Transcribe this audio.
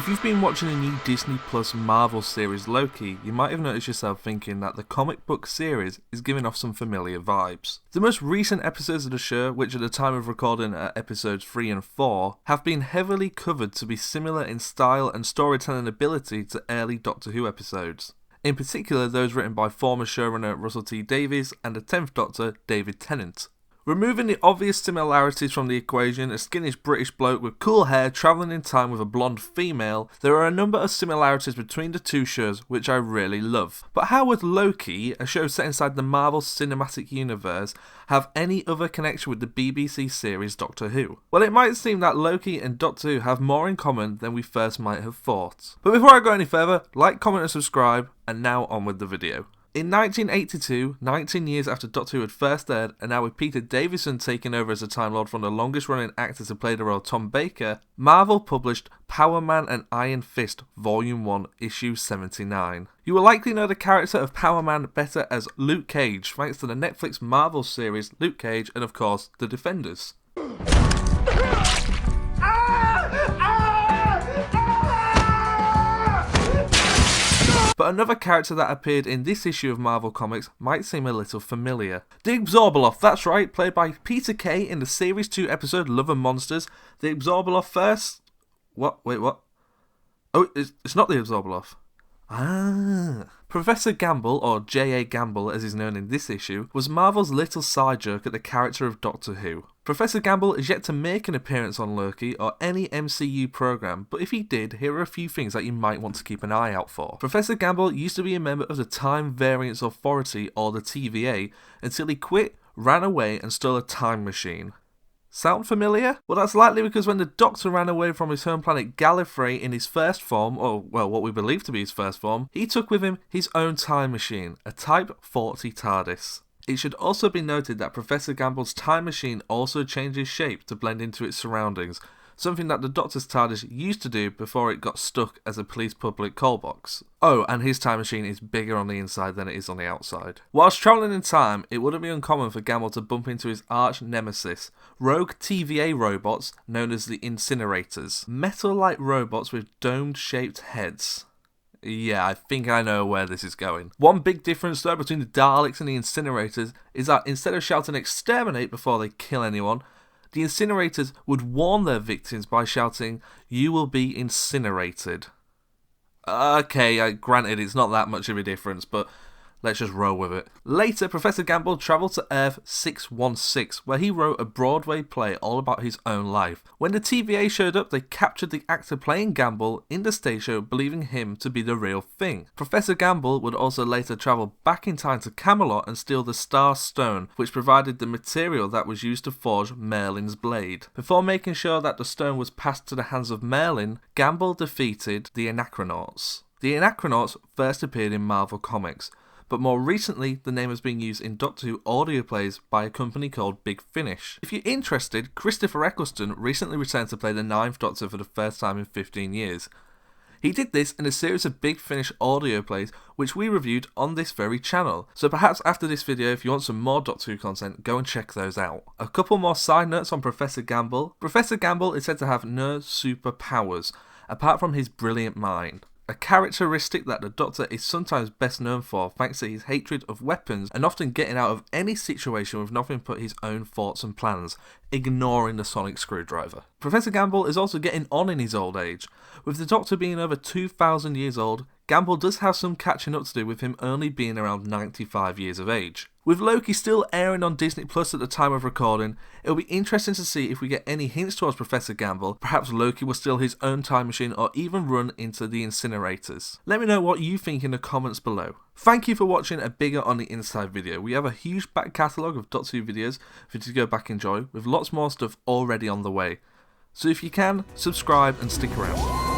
If you've been watching the new Disney Plus Marvel series Loki, you might have noticed yourself thinking that the comic book series is giving off some familiar vibes. The most recent episodes of the show, which at the time of recording are episodes 3 and 4, have been heavily covered to be similar in style and storytelling ability to early Doctor Who episodes. In particular, those written by former showrunner Russel T Davies and the 10th Doctor David Tennant. Removing the obvious similarities from the equation, a skinnish British bloke with cool hair travelling in time with a blonde female, there are a number of similarities between the two shows which I really love. But how would Loki, a show set inside the Marvel Cinematic Universe, have any other connection with the BBC series Doctor Who? Well, it might seem that Loki and Doctor Who have more in common than we first might have thought. But before I go any further, like, comment and subscribe, and now on with the video. In 1982, 19 years after Doctor Who had first aired, and now with Peter Davison taking over as the Time Lord from the longest running actor to play the role Tom Baker, Marvel published Power Man and Iron Fist Volume 1, Issue 79. You will likely know the character of Power Man better as Luke Cage, thanks to the Netflix Marvel series Luke Cage and of course, The Defenders. But another character that appeared in this issue of Marvel Comics might seem a little familiar. The Absorbaloff, that's right, played by Peter Kay in the Series 2 episode Love and Monsters. The Absorbaloff first... What? Wait, what? Oh, it's not the Absorbaloff. Professor Gamble, or J.A. Gamble as he's known in this issue, was Marvel's little side joke at the character of Doctor Who. Professor Gamble is yet to make an appearance on Loki or any MCU program, but if he did, here are a few things that you might want to keep an eye out for. Professor Gamble used to be a member of the Time Variance Authority, or the TVA, until he quit, ran away and stole a time machine. Sound familiar? Well, that's likely because when the Doctor ran away from his home planet Gallifrey in his first form, or well, what we believe to be his first form, he took with him his own time machine, a Type 40 TARDIS. It should also be noted that Professor Gamble's time machine also changes shape to blend into its surroundings, something that the Doctor's TARDIS used to do before it got stuck as a police public call box. Oh, and his time machine is bigger on the inside than it is on the outside. Whilst travelling in time, it wouldn't be uncommon for Gamble to bump into his arch nemesis, rogue TVA robots known as the Incinerators. Metal-like robots with dome-shaped heads. Yeah, I think I know where this is going. One big difference though between the Daleks and the Incinerators is that instead of shouting exterminate before they kill anyone, the Incinerators would warn their victims by shouting, "You will be incinerated." Okay, granted it's not that much of a difference, but let's just roll with it. Later, Professor Gamble travelled to Earth 616, where he wrote a Broadway play all about his own life. When the TVA showed up, they captured the actor playing Gamble in the stage show, believing him to be the real thing. Professor Gamble would also later travel back in time to Camelot and steal the Star Stone, which provided the material that was used to forge Merlin's blade. Before making sure that the stone was passed to the hands of Merlin, Gamble defeated the Anachronauts. The Anachronauts first appeared in Marvel Comics, but more recently the name has been used in Doctor Who audio plays by a company called Big Finish. If you're interested, Christopher Eccleston recently returned to play the 9th Doctor for the first time in 15 years. He did this in a series of Big Finish audio plays which we reviewed on this very channel, so perhaps after this video if you want some more Doctor Who content, go and check those out. A couple more side notes on Professor Gamble. Professor Gamble is said to have no superpowers, apart from his brilliant mind. A characteristic that the Doctor is sometimes best known for thanks to his hatred of weapons and often getting out of any situation with nothing but his own thoughts and plans, ignoring the sonic screwdriver. Professor Gamble is also getting on in his old age. With the Doctor being over 2,000 years old, Gamble does have some catching up to do with him only being around 95 years of age. With Loki still airing on Disney Plus at the time of recording, it'll be interesting to see if we get any hints towards Professor Gamble. Perhaps Loki will steal his own time machine or even run into the Incinerators. Let me know what you think in the comments below. Thank you for watching a Bigger on the Inside video. We have a huge back catalogue of Doctor Who videos for you to go back and enjoy, with lots more stuff already on the way. So if you can, subscribe and stick around.